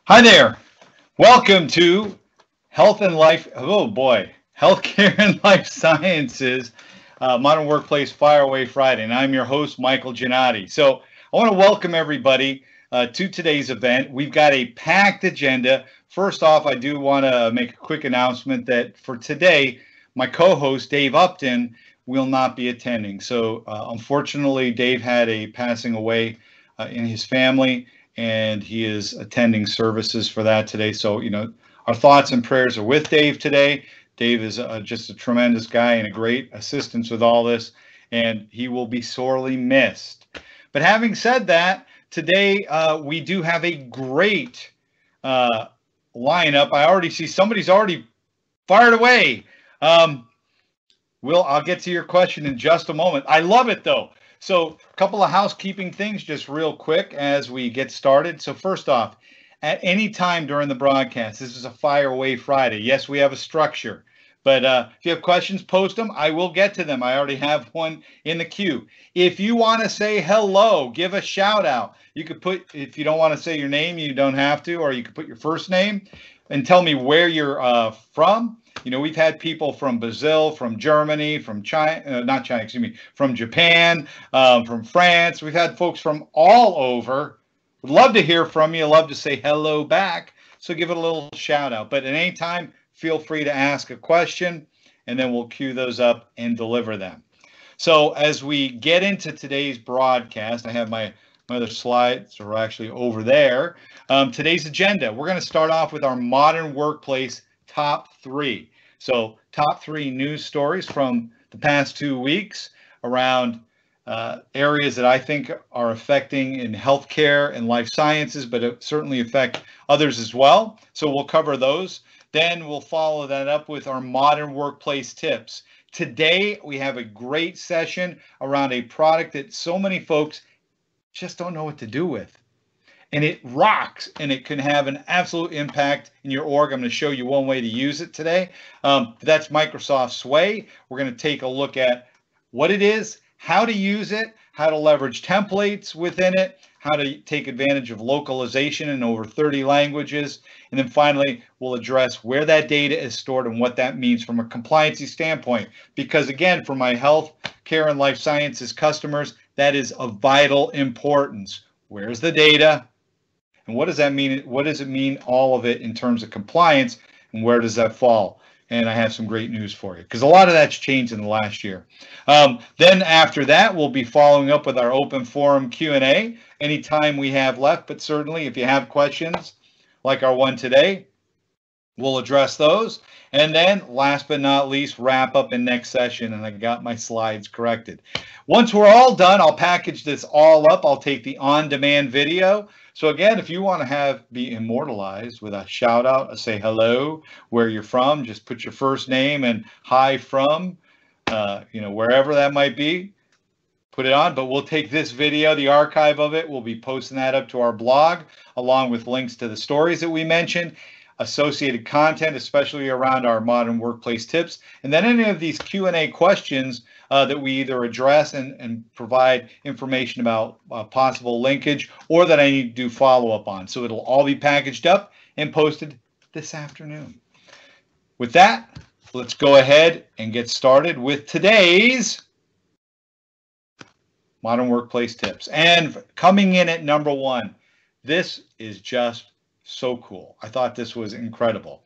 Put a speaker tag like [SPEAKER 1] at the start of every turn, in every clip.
[SPEAKER 1] Hi there. Welcome to Health and Life. Oh boy, Healthcare and Life Sciences, Modern Workplace Fire Away Friday. And I'm your host, Michael Giannotti. So I want to welcome everybody to today's event. We've got a packed agenda. First off, I do want to make a quick announcement that for today, my co-host, Dave Upton, will not be attending. So unfortunately, Dave had a passing away in his family, and he is attending services for that today. So, our thoughts and prayers are with Dave today. Dave is just a tremendous guy and a great assistance with all this, and he will be sorely missed. But having said that, today we do have a great lineup. I already see somebody's already fired away. I'll get to your question in just a moment. I love it though. So a couple of housekeeping things just real quick as we get started. So first off, at any time during the broadcast, this is a Fire Away Friday. Yes, we have a structure, but if you have questions, post them. I will get to them. I already have one in the queue. If you want to say hello, give a shout out. You could put, if you don't want to say your name, you don't have to, or you could put your first name and tell me where you're from. We've had people from Brazil, from Germany, from China, not China, excuse me, from Japan, from France. We've had folks from all over. Would love to hear from you. Love to say hello back. So give it a little shout out. But at any time, feel free to ask a question, and then we'll queue those up and deliver them. So as we get into today's broadcast, I have my other slides are actually over there. Today's agenda, we're going to start off with our modern workplace top 3. So top 3 news stories from the past 2 weeks around areas that I think are affecting in healthcare and life sciences, but it certainly affect others as well. So we'll cover those. Then we'll follow that up with our modern workplace tips. Today, we have a great session around a product that so many folks just don't know what to do with. And it rocks, and it can have an absolute impact in your org. I'm going to show you one way to use it today. That's Microsoft Sway. We're going to take a look at what it is, how to use it, how to leverage templates within it, how to take advantage of localization in over 30 languages. And then finally, we'll address where that data is stored and what that means from a compliancy standpoint. Because again, for my health care and life sciences customers, that is of vital importance. Where's the data? And what does that mean? What does it mean, all of it, in terms of compliance, and where does that fall? And I have some great news for you, because a lot of that's changed in the last year. Then after that, we'll be following up with our open forum Q&A anytime we have left. But certainly, if you have questions like our one today, we'll address those. And then last but not least, wrap up in next session. And I got my slides corrected. Once we're all done, I'll package this all up. I'll take the on-demand video. So again, if you want to be immortalized with a shout out, a say hello, where you're from, just put your first name and hi from, wherever that might be, put it on. But we'll take this video, the archive of it, we'll be posting that up to our blog, along with links to the stories that we mentioned, associated content, especially around our modern workplace tips, and then any of these Q&A questions that we either address and provide information about possible linkage, or that I need to do follow-up on. So it'll all be packaged up and posted this afternoon. With that, let's go ahead and get started with today's modern workplace tips. And coming in at number 1, this is just so cool. I thought this was incredible.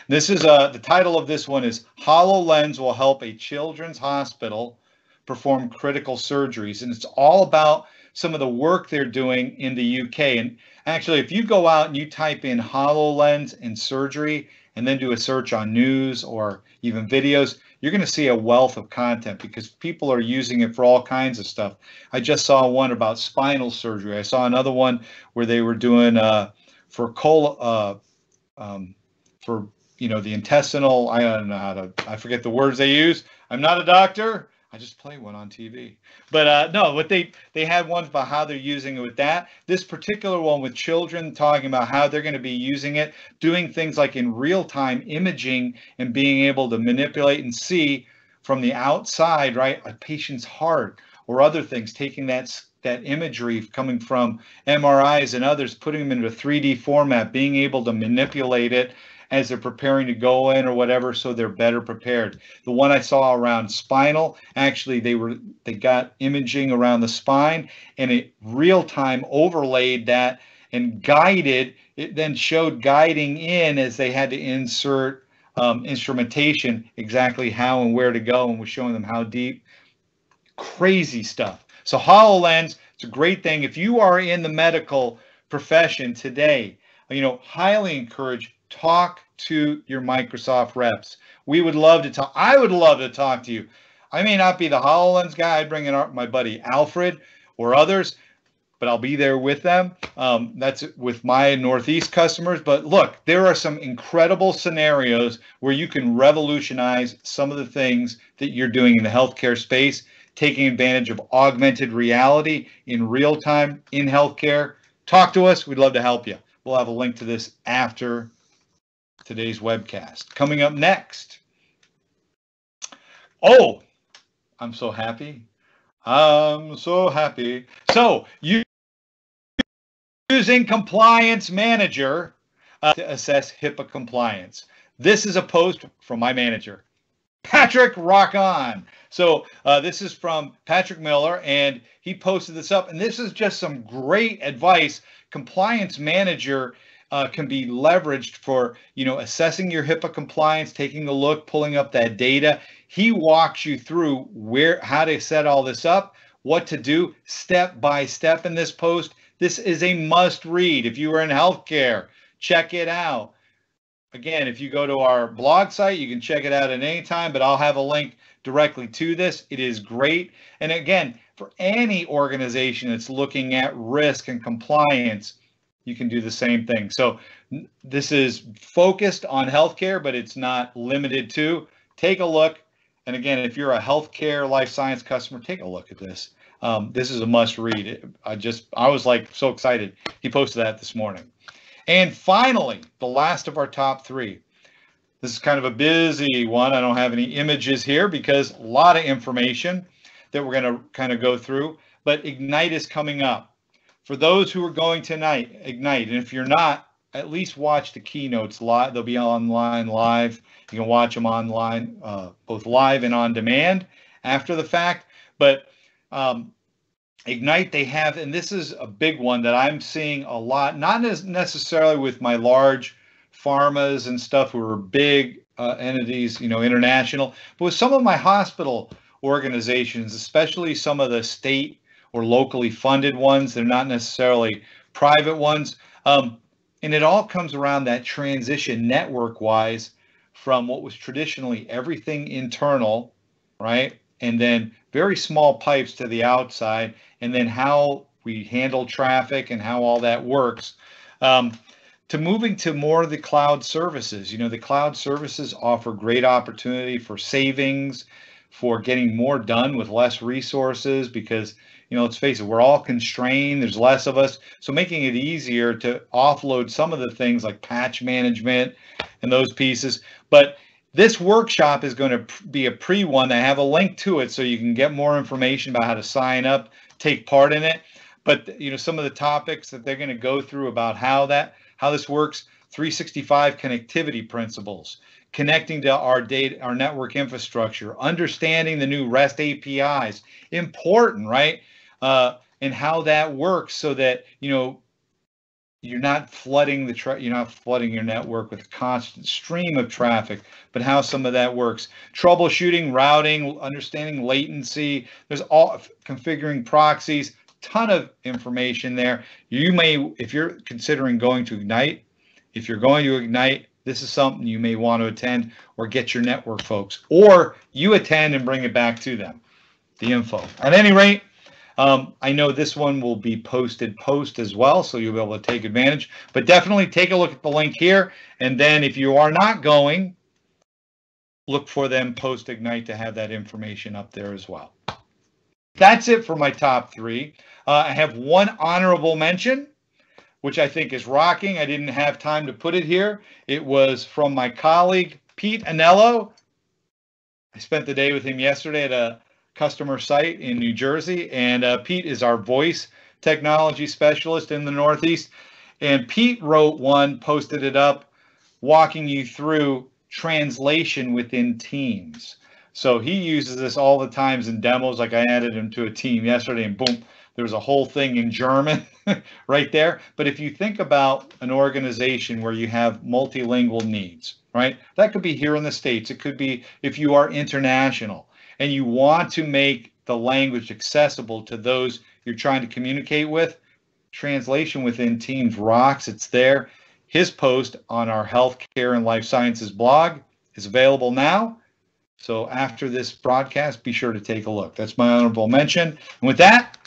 [SPEAKER 1] This is the title of this one is HoloLens will help a children's hospital perform critical surgeries. And it's all about some of the work they're doing in the UK. And actually, if you go out and you type in HoloLens and surgery and then do a search on news or even videos, you're going to see a wealth of content, because people are using it for all kinds of stuff. I just saw one about spinal surgery. I saw another one where they were doing for the intestinal, I don't know I forget the words they use. I'm not a doctor. I just play one on TV. But no, what they had ones about how they're using it with that. This particular one with children, talking about how they're going to be using it, doing things like in real-time imaging and being able to manipulate and see from the outside, right, a patient's heart or other things, taking that imagery coming from MRIs and others, putting them into a 3D format, being able to manipulate it as they're preparing to go in or whatever, so they're better prepared. The one I saw around spinal, actually they got imaging around the spine, and it real-time overlaid that and guided. It then showed guiding in as they had to insert instrumentation, exactly how and where to go, and was showing them how deep. Crazy stuff. So HoloLens, it's a great thing. If you are in the medical profession today, highly encourage, talk to your Microsoft reps. We would love to talk. I would love to talk to you. I may not be the HoloLens guy. I'd bring in my buddy Alfred or others, but I'll be there with them. That's with my Northeast customers. But look, there are some incredible scenarios where you can revolutionize some of the things that you're doing in the healthcare space, taking advantage of augmented reality in real time in healthcare. Talk to us. We'd love to help you. We'll have a link to this after today's webcast. Coming up next. Oh, I'm so happy. I'm so happy. So using Compliance Manager to assess HIPAA compliance. This is a post from my manager, Patrick Rock On. So this is from Patrick Miller, and he posted this up, and this is just some great advice. Compliance Manager can be leveraged for, assessing your HIPAA compliance, taking a look, pulling up that data. He walks you through how to set all this up, what to do step by step in this post. This is a must read. If you are in healthcare, check it out. Again, if you go to our blog site, you can check it out at any time, but I'll have a link directly to this. It is great. And again, for any organization that's looking at risk and compliance, you can do the same thing. So this is focused on healthcare, but it's not limited to. Take a look. And again, if you're a healthcare life science customer, take a look at this. This is a must read. I was like so excited. He posted that this morning. And finally, the last of our top three. This is kind of a busy one. I don't have any images here because a lot of information that we're going to kind of go through, but Ignite is coming up. For those who are going tonight, Ignite, and if you're not, at least watch the keynotes live. They'll be online live. You can watch them online, both live and on demand after the fact. But Ignite, they have, and this is a big one that I'm seeing a lot, not necessarily with my large pharmas and stuff who are big entities, international, but with some of my hospital organizations, especially some of the state or locally funded ones. They're not necessarily private ones. And it all comes around that transition network-wise from what was traditionally everything internal, right? And then very small pipes to the outside, and then how we handle traffic and how all that works, to moving to more of the cloud services. The cloud services offer great opportunity for savings, for getting more done with less resources, because let's face it, we're all constrained. There's less of us. So making it easier to offload some of the things like patch management and those pieces. But this workshop is going to be a one. I have a link to it so you can get more information about how to sign up, take part in it. But some of the topics that they're going to go through about how this works, 365 connectivity principles, connecting to our data, our network infrastructure, understanding the new REST APIs, important, right? And how that works so that you're not flooding your network with a constant stream of traffic, but how some of that works. Troubleshooting, routing, understanding latency. There's all configuring proxies. Ton of information there. You may, if you're considering going to Ignite, this is something you may want to attend or get your network folks, or you attend and bring it back to them, the info. At any rate, I know this one will be posted post as well, so you'll be able to take advantage. But definitely take a look at the link here. And then if you are not going, look for them post Ignite to have that information up there as well. That's it for my top three. I have one honorable mention, which I think is rocking. I didn't have time to put it here. It was from my colleague, Pete Anello. I spent the day with him yesterday at a customer site in New Jersey, and Pete is our voice technology specialist in the Northeast. And Pete wrote one, posted it up, walking you through translation within Teams. So he uses this all the times in demos. Like I added him to a team yesterday, and boom, there was a whole thing in German right there. But if you think about an organization where you have multilingual needs, right? That could be here in the States. It could be if you are international and you want to make the language accessible to those you're trying to communicate with. Translation within Teams rocks. It's there. His post on our healthcare and life sciences blog is available now. So after this broadcast, be sure to take a look. That's my honorable mention. And with that,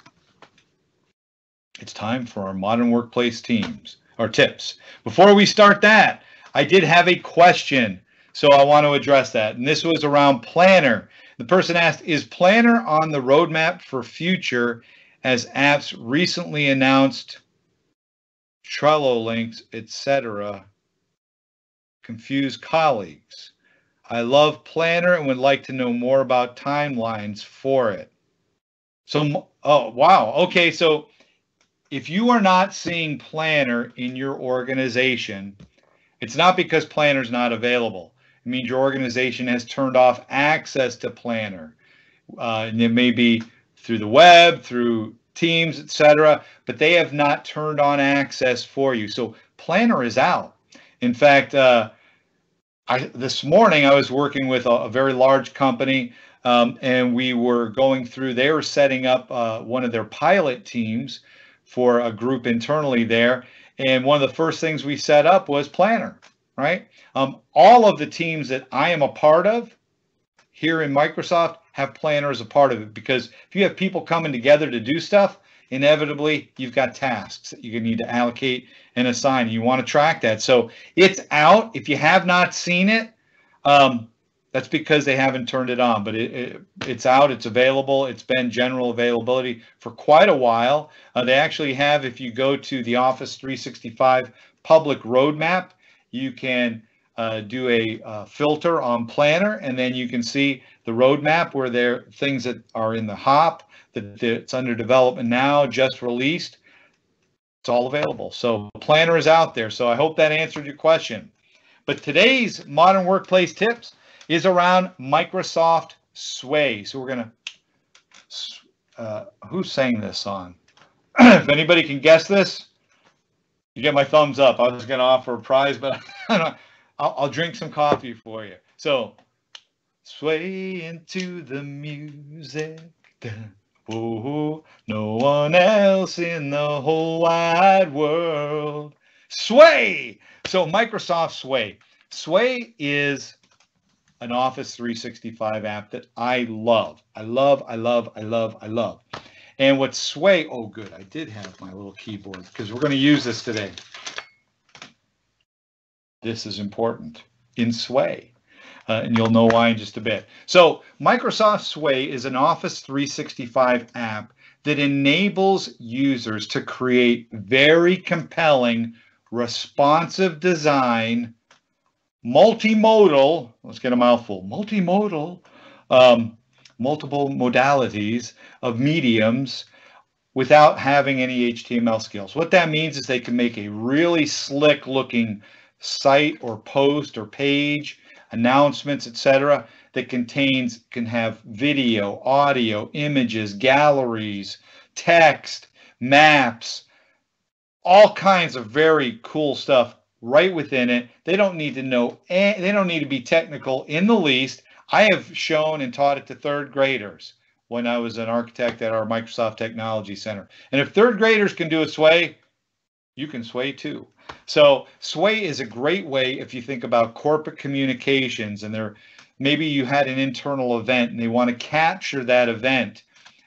[SPEAKER 1] it's time for our modern workplace teams or tips. Before we start that, I did have a question, so I want to address that. And this was around Planner. The person asked, is Planner on the roadmap for future as apps recently announced Trello links, etc. confuse colleagues? I love Planner and would like to know more about timelines for it. So, oh, wow. Okay, so if you are not seeing Planner in your organization, it's not because Planner is not available. It means your organization has turned off access to Planner. And it may be through the web, through Teams, etc., but they have not turned on access for you. So Planner is out. In fact, this morning I was working with a very large company, and we were going through, they were setting up one of their pilot teams for a group internally there. And one of the first things we set up was Planner, right? All of the teams that I am a part of here in Microsoft have Planner as a part of it, because if you have people coming together to do stuff, inevitably you've got tasks that you need to allocate and assign. You want to track that. So it's out. If you have not seen it, that's because they haven't turned it on, but it's out. It's available. It's been general availability for quite a while. They actually have, if you go to the Office 365 public roadmap, you can do a filter on Planner, and then you can see the roadmap where there are things that are in the hop, that's under development now, just released. It's all available. So Planner is out there. So I hope that answered your question. But today's modern workplace tips is around Microsoft Sway. So we're going to, who sang this song? If anybody can guess this, you get my thumbs up. I was going to offer a prize, but I'll drink some coffee for you. So sway into the music. Oh, no one else in the whole wide world. Sway. So Microsoft Sway. Sway is an Office 365 app that I love. I love. And what Sway, oh good, I did have my little keyboard because we're going to use this today. This is important in Sway. And you'll know why in just a bit. So Microsoft Sway is an Office 365 app that enables users to create very compelling, responsive design, multimodal, let's get a mouthful, multimodal, multiple modalities of mediums without having any HTML skills. What that means is they can make a really slick looking site or post or page, announcements, etc., that can have video, audio, images, galleries, text, maps, all kinds of very cool stuff right within it. They don't need to know, they don't need to be technical in the least. I have shown and taught it to third graders when I was an architect at our Microsoft Technology Center. And if third graders can do a Sway, you can Sway too. So Sway is a great way if you think about corporate communications, and maybe you had an internal event and they want to capture that event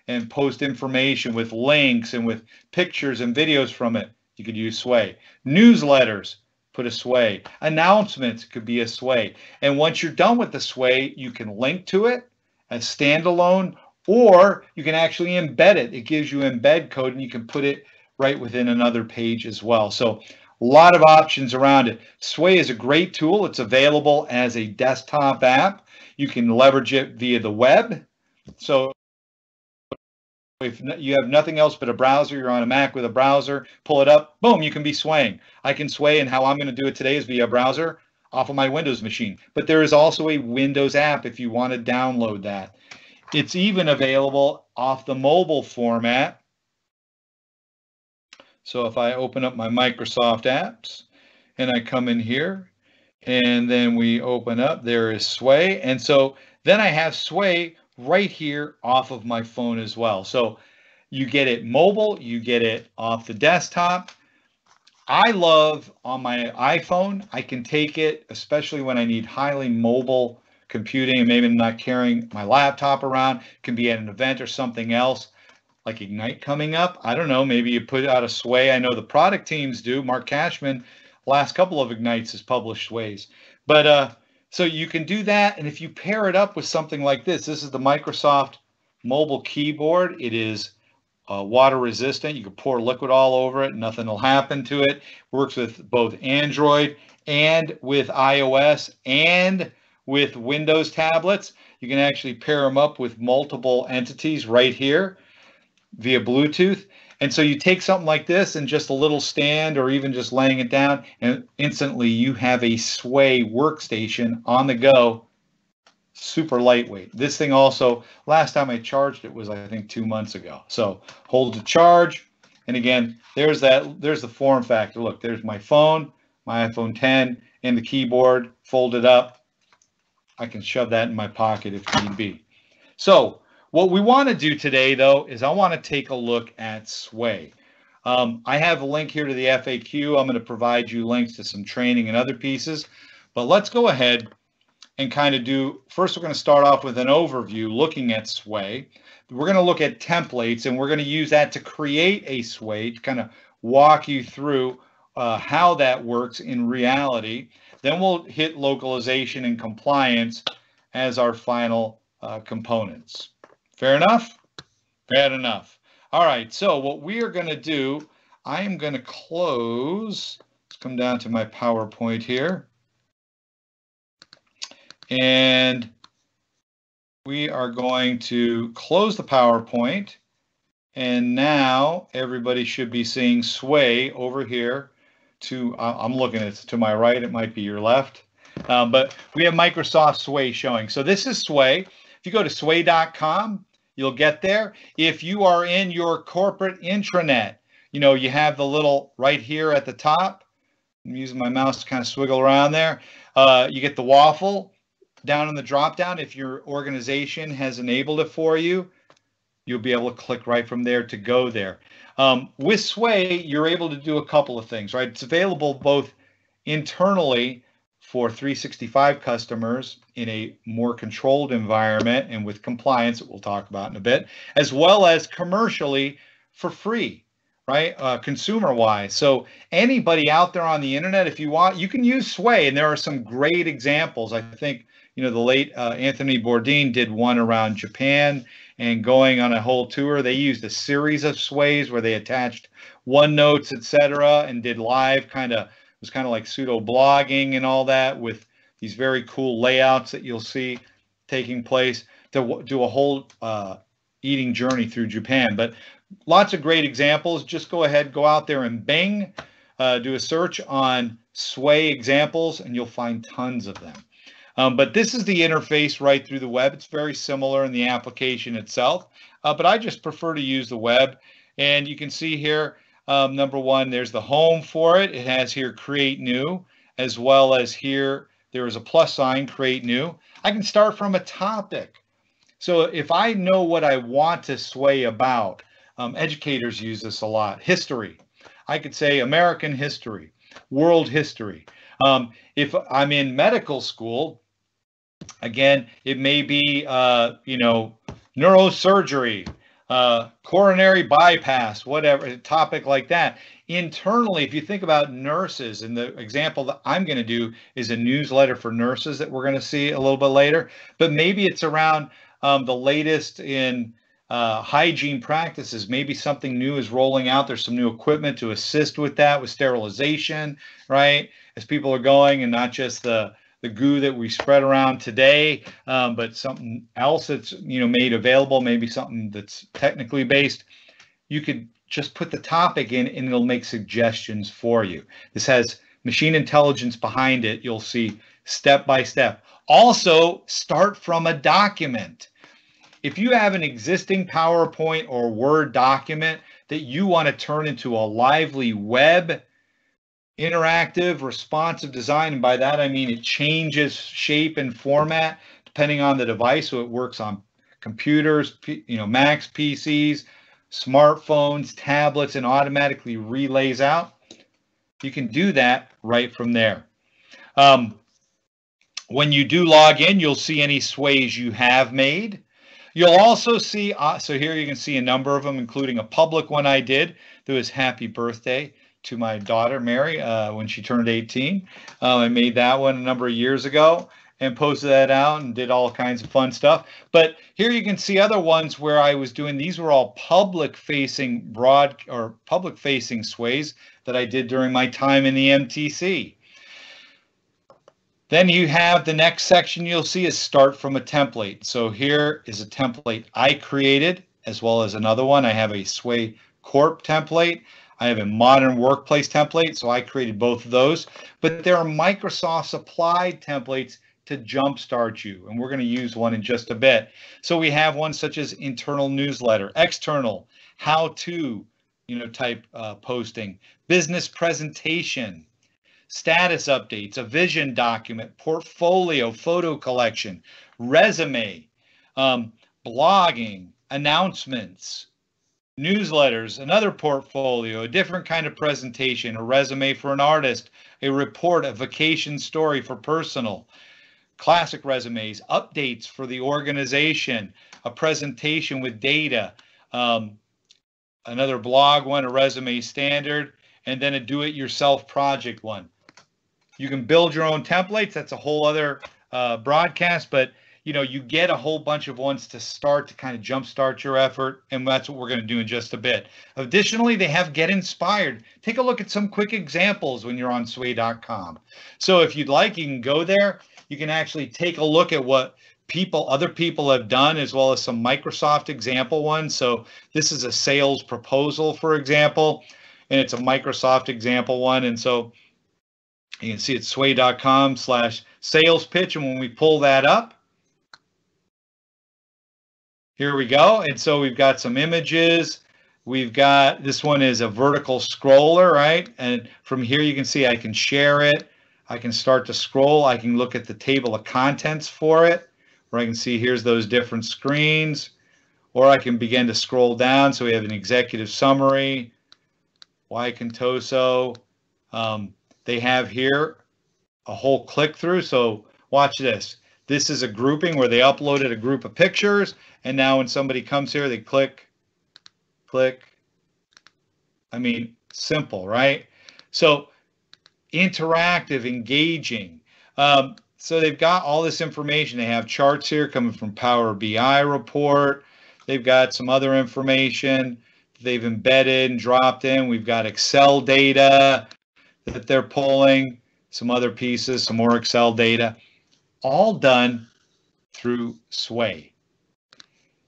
[SPEAKER 1] and post information with links and with pictures and videos from it. You could use Sway. Newsletters, put a Sway. Announcements could be a Sway. And once you're done with the Sway, you can link to it as standalone, or you can actually embed it. It gives you embed code and you can put it right within another page as well. So a lot of options around it. Sway is a great tool. It's available as a desktop app. You can leverage it via the web. So if you have nothing else but a browser, you're on a Mac with a browser, pull it up, boom, you can be swaying. I can sway, and how I'm going to do it today is via browser off of my Windows machine. But there is also a Windows app if you want to download that. It's even available off the mobile format. So if I open up my Microsoft apps and I come in here and then we open up, there is Sway. And so then I have Sway right here off of my phone as well. So you get it mobile, you get it off the desktop. I love on my iPhone, I can take it, especially when I need highly mobile computing and maybe I'm not carrying my laptop around, it can be at an event or something else. Like Ignite coming up, I don't know, maybe you put out a Sway. I know the product teams do. Mark Cashman, last couple of Ignites has published Sways. But so you can do that. And if you pair it up with something like this is the Microsoft mobile keyboard. It is water resistant. You can pour liquid all over it. Nothing will happen to it. Works with both Android and with iOS and with Windows tablets. You can actually pair them up with multiple entities right here via Bluetooth. And so you take something like this and just a little stand or even just laying it down, and instantly you have a Sway workstation on the go, super lightweight. This thing also, last time I charged it was, I think, 2 months ago. So hold to charge. And again, there's the form factor. Look, there's my phone, my iPhone 10, and the keyboard folded up. I can shove that in my pocket if need be. So what we want to do today, though, is I want to take a look at Sway. I have a link here to the FAQ. I'm going to provide you links to some training and other pieces. But let's go ahead and kind of do, first we're going to start off with an overview looking at Sway. We're going to look at templates, and we're going to use that to create a Sway, to kind of walk you through how that works in reality. Then we'll hit localization and compliance as our final components. Fair enough? Bad enough. All right, so what we are going to do, I am going to close. Let's come down to my PowerPoint here. And we are going to close the PowerPoint. And now everybody should be seeing Sway over here. I'm looking at it to my right. It might be your left. But we have Microsoft Sway showing. So this is Sway. If you go to sway.com, you'll get there. If you are in your corporate intranet, you have the little right here at the top. I'm using my mouse to kind of swiggle around there. You get the waffle down in the drop down. If your organization has enabled it for you, you'll be able to click right from there to go there. With Sway, you're able to do a couple of things, right? It's available both internally for 365 customers in a more controlled environment and with compliance that we'll talk about in a bit, as well as commercially for free, right? Consumer-wise. So anybody out there on the internet, if you want, you can use Sway, and there are some great examples. I think, the late Anthony Bourdain did one around Japan and going on a whole tour. They used a series of Sways where they attached OneNotes, etc., and did live it was kind of like pseudo blogging and all that with these very cool layouts that you'll see taking place to do a whole eating journey through Japan. But lots of great examples. Just go ahead, go out there and Bing, do a search on Sway examples, and you'll find tons of them. But this is the interface right through the web. It's very similar in the application itself, but I just prefer to use the web. And you can see here, number one, there's the home for it. It has here create new, as well as here there is a plus sign, create new. I can start from a topic. So if I know what I want to Sway about, educators use this a lot. History. I could say American history, world history. If I'm in medical school, again, it may be, neurosurgery, coronary bypass, whatever, a topic like that. Internally, if you think about nurses, and the example that I'm going to do is a newsletter for nurses that we're going to see a little bit later, but maybe it's around the latest in hygiene practices. Maybe something new is rolling out. There's some new equipment to assist with that, with sterilization, right? As people are going, and not just the the goo that we spread around today, but something else that's made available, maybe something that's technically based. You could just put the topic in and it'll make suggestions for you. This has machine intelligence behind it. You'll see step by step. Also, start from a document. If you have an existing PowerPoint or Word document that you want to turn into a lively web, interactive, responsive design, and by that I mean it changes shape and format depending on the device, so it works on computers, Macs, PCs, smartphones, tablets, and automatically relays out. You can do that right from there. When you do log in, you'll see any sways you have made. You'll also see, so here you can see a number of them, including a public one I did that was happy birthday to my daughter, Mary, when she turned 18. I made that one a number of years ago and posted that out and did all kinds of fun stuff. But here you can see other ones where I was doing, these were all public-facing public-facing sways that I did during my time in the MTC. Then you have the next section you'll see is start from a template. So here is a template I created, as well as another one. I have a Sway Corp template. I have a Modern Workplace template, so I created both of those. But there are Microsoft supplied templates to jumpstart you, and we're going to use one in just a bit. So we have one such as internal newsletter, external, how-to, type posting, business presentation, status updates, a vision document, portfolio, photo collection, resume, blogging, announcements, newsletters, another portfolio, a different kind of presentation, a resume for an artist, a report, a vacation story for personal, classic resumes, updates for the organization, a presentation with data, another blog one, a resume standard, and then a do-it-yourself project one. You can build your own templates. That's a whole other broadcast, but you get a whole bunch of ones to start to kind of jumpstart your effort, and that's what we're going to do in just a bit. Additionally, they have Get Inspired. Take a look at some quick examples when you're on sway.com. So if you'd like, you can go there. You can actually take a look at what other people have done, as well as some Microsoft example ones. So this is a sales proposal, for example, and it's a Microsoft example one. And so you can see it's sway.com/sales pitch. And when we pull that up, here we go. And so we've got some images. We've got, this one is a vertical scroller, right? And from here you can see I can share it. I can start to scroll. I can look at the table of contents for it, where I can see here's those different screens, or I can begin to scroll down. So we have an executive summary, Y Contoso. They have here a whole click through. So watch this. This is a grouping where they uploaded a group of pictures. And now when somebody comes here, they click. I mean, simple, right? So interactive, engaging. So they've got all this information. They have charts here coming from Power BI report. They've got some other information they've embedded and dropped in. We've got Excel data that they're pulling, some other pieces, some more Excel data, all done through Sway.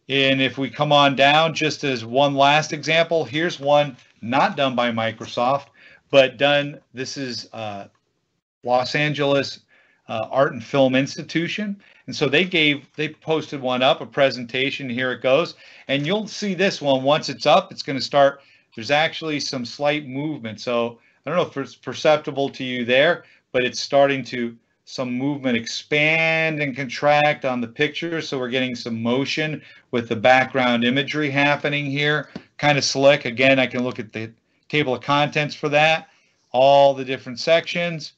[SPEAKER 1] And if we come on down, just as one last example, here's one not done by Microsoft, but done, this is Los Angeles Art and Film Institution. And so they posted one up, a presentation, here it goes. And you'll see this one, once it's up, it's going to start, there's actually some slight movement. So I don't know if it's perceptible to you there, but it's starting to, some movement, expand and contract on the picture. So we're getting some motion with the background imagery happening here, kind of slick. Again, I can look at the table of contents for that, all the different sections.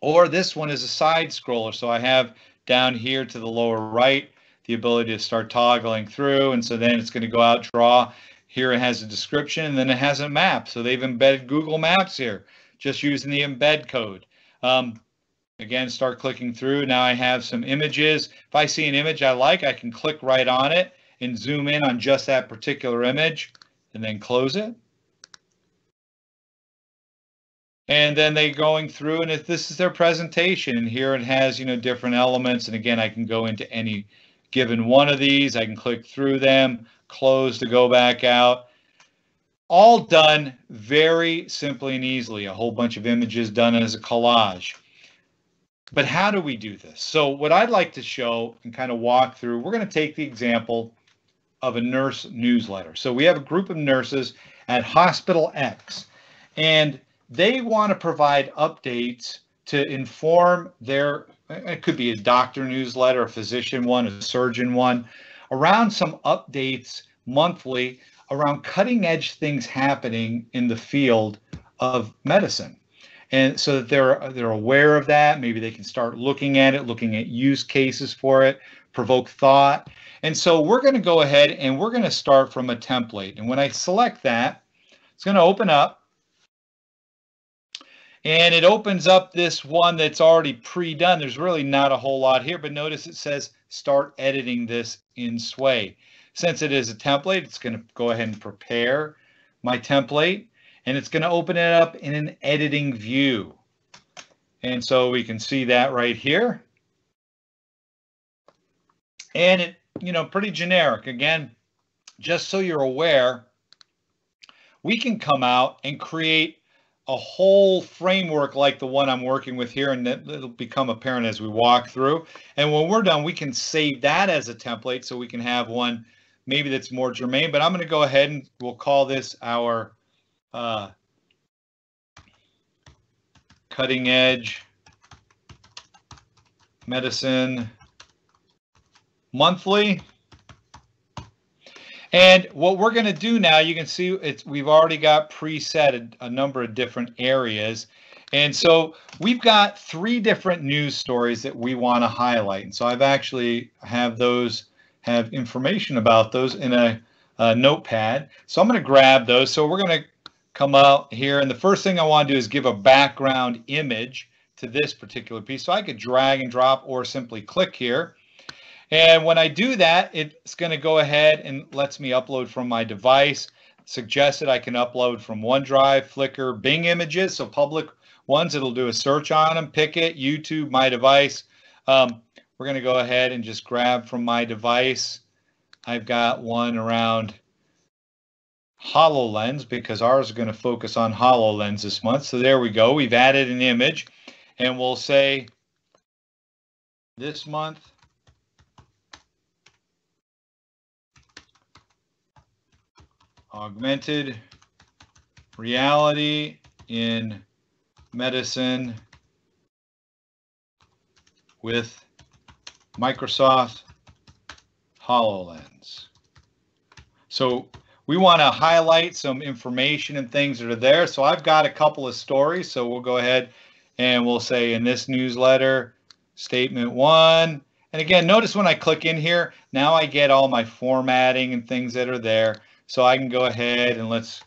[SPEAKER 1] Or this one is a side scroller. So I have down here to the lower right the ability to start toggling through. And so then it's going to go out, draw. Here it has a description, and then it has a map. So they've embedded Google Maps here, just using the embed code. Again, start clicking through. Now I have some images. If I see an image I like, I can click right on it and zoom in on just that particular image and then close it. And then they going through, and if this is their presentation, and here it has, different elements. And again, I can go into any given one of these. I can click through them, close to go back out. All done very simply and easily. A whole bunch of images done as a collage. But how do we do this? So what I'd like to show and kind of walk through, we're going to take the example of a nurse newsletter. So we have a group of nurses at Hospital X, and they want to provide updates to inform their, it could be a doctor newsletter, a physician one, a surgeon one, around some updates monthly around cutting edge things happening in the field of medicine. And so that they're aware of that. Maybe they can start looking at use cases for it, provoke thought. And so we're going to go ahead and we're going to start from a template. And when I select that, it's going to open up. And it opens up this one that's already pre-done. There's really not a whole lot here, but notice it says start editing this in Sway. Since it is a template, it's going to go ahead and prepare my template, and it's going to open it up in an editing view. And so we can see that right here. And it, pretty generic. Again, just so you're aware, we can come out and create a whole framework like the one I'm working with here, and it'll become apparent as we walk through. And when we're done, we can save that as a template so we can have one maybe that's more germane. But I'm going to go ahead and we'll call this our cutting edge medicine monthly. And what we're going to do now, you can see we've already got preset a number of different areas. And so we've got 3 different news stories that we want to highlight. And so I've actually have information about those in a notepad. So I'm going to grab those. So we're going to come out here. And the first thing I want to do is give a background image to this particular piece. So I could drag and drop or simply click here. And when I do that, it's going to go ahead and lets me upload from my device. Suggested I can upload from OneDrive, Flickr, Bing images, so public ones. It'll do a search on them, pick it, YouTube, my device. We're going to go ahead and just grab from my device. I've got one around HoloLens because ours is going to focus on HoloLens this month. So there we go. We've added an image, and we'll say this month, augmented reality in medicine with Microsoft HoloLens. So we want to highlight some information and things that are there. So I've got a couple of stories. So we'll go ahead and we'll say in this newsletter, statement 1. And again, notice when I click in here, now I get all my formatting and things that are there. So I can go ahead and let's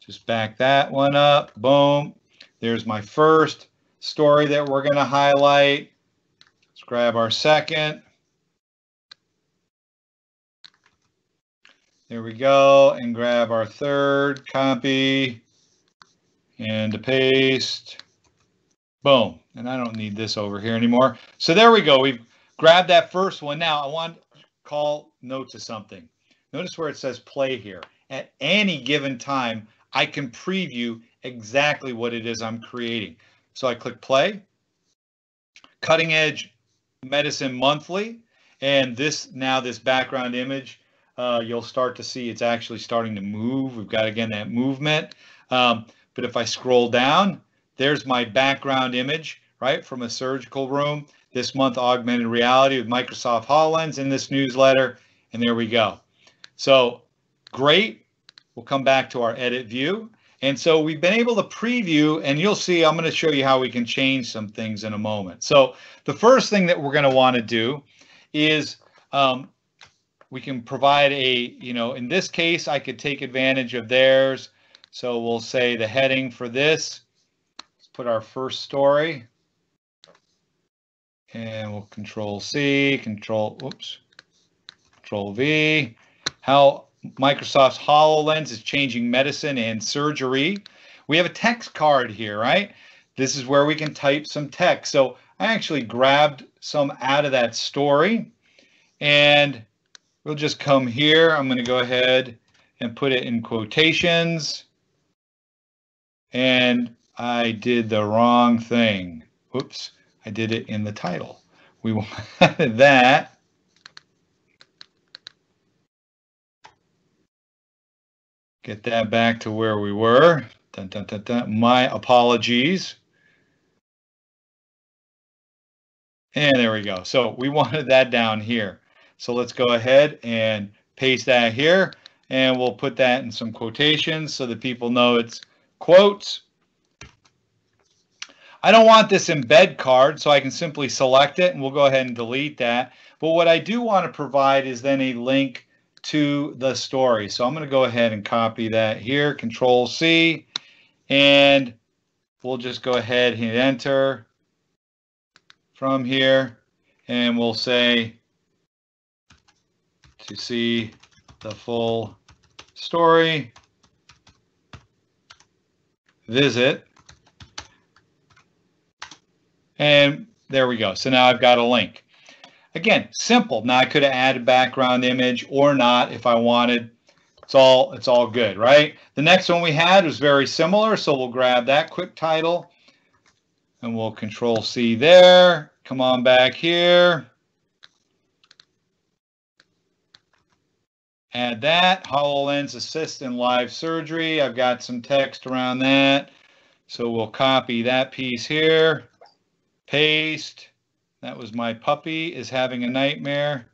[SPEAKER 1] just back that one up. Boom. There's my first story that we're going to highlight. Let's grab our second. There we go. And grab our third, copy, and paste. Boom. And I don't need this over here anymore. So there we go. We've grabbed that first one. Now I want to call note to something. Notice where it says play here. At any given time, I can preview exactly what it is I'm creating. So I click play, cutting edge medicine monthly, and this background image, you'll start to see it's actually starting to move. We've got, again, that movement. But if I scroll down, there's my background image, right, from a surgical room. This month, augmented reality with Microsoft HoloLens in this newsletter, and there we go. So great. We'll come back to our edit view. And so we've been able to preview, and you'll see I'm going to show you how we can change some things in a moment. So the first thing that we're going to want to do is we can provide in this case, I could take advantage of theirs. So we'll say the heading for this, let's put our first story, and we'll Control C, Control V. How Microsoft's HoloLens is changing medicine and surgery. We have a text card here, right? This is where we can type some text. So I actually grabbed some out of that story, and we'll just come here. I'm going to go ahead and put it in quotations. And I did the wrong thing. Whoops, I did it in the title. We wanted that. Get that back to where we were. Dun, dun, dun, dun. My apologies. And there we go. So we wanted that down here. So let's go ahead and paste that here. And we'll put that in some quotations so that people know it's quotes. I don't want this embed card, so I can simply select it and we'll go ahead and delete that. But what I do want to provide is then a link to the story. So I'm going to go ahead and copy that here, Control C, and we'll just go ahead and hit enter from here, and we'll say to see the full story, visit, and there we go. So now I've got a link. Again, simple. Now I could have added background image or not if I wanted. It's all good, right? The next one we had was very similar, so we'll grab that quick title and we'll Control C there. Come on back here. Add that. HoloLens Assist in Live Surgery. I've got some text around that. So we'll copy that piece here. Paste. That was my puppy is having a nightmare.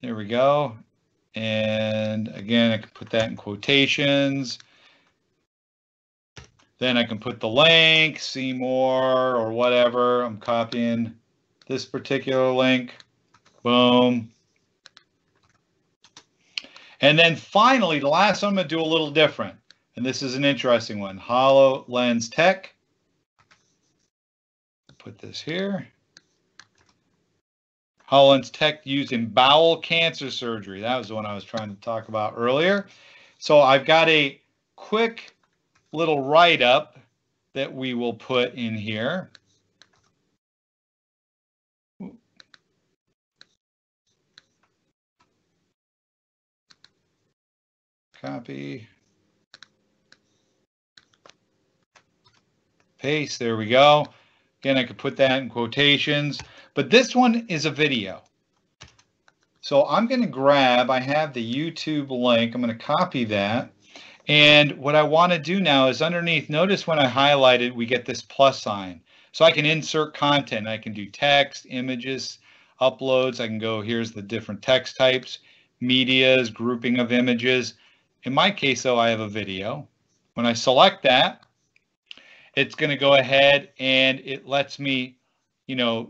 [SPEAKER 1] There we go. And again, I can put that in quotations. Then I can put the link, see more or whatever. I'm copying this particular link. Boom. And then finally, the last one I'm going to do a little different. And this is an interesting one. HoloLens Tech. Put this here. HoloLens Tech used in bowel cancer surgery. That was the one I was trying to talk about earlier. So I've got a quick little write-up that we will put in here. Copy. Paste. There we go. Again, I could put that in quotations. But this one is a video. So I'm going to grab, I have the YouTube link. I'm going to copy that. And what I want to do now is underneath, notice when I highlight it, we get this plus sign. So I can insert content. I can do text, images, uploads. I can go, here's the different text types, medias, grouping of images. In my case, though, I have a video. When I select that, it's going to go ahead and it lets me,